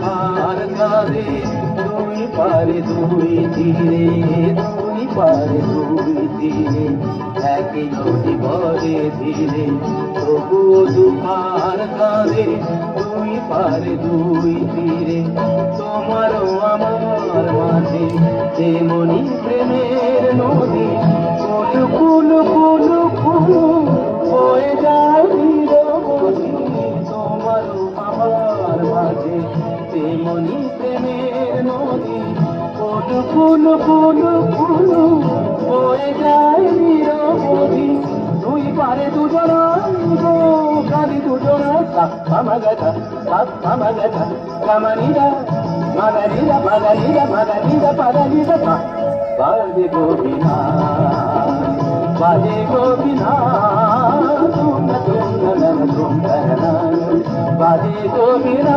দুপার কাঁধে দুই পারে দুই তীরে, দুই পারে দুই তীরে একই নদী বরে ধীরে, তবুও দুপার কাঁধে দুই পারে দুই তীরে। তোমারও আমার মাঝে যেমনি প্রেমের নদী, কুলু কুলু কুলু কুলু বয়ে যায় নিরবধি। তোমারও আমার মাঝে যেমনি প্রেমের নদী, কুলু কুলু কুলু কুলু বয়ে যায় নিরবধি। দুই পারে দুজনা গো কাঁদি দুজনা, মামা গাথা মামা গাথা কামানিরা মাগারিরা মাগারিরা মাগারিরা পাগারিরা পা। বাজে গোবিনা বাজে গোবিনা তুম তুম তুম বাজে গোবিনা।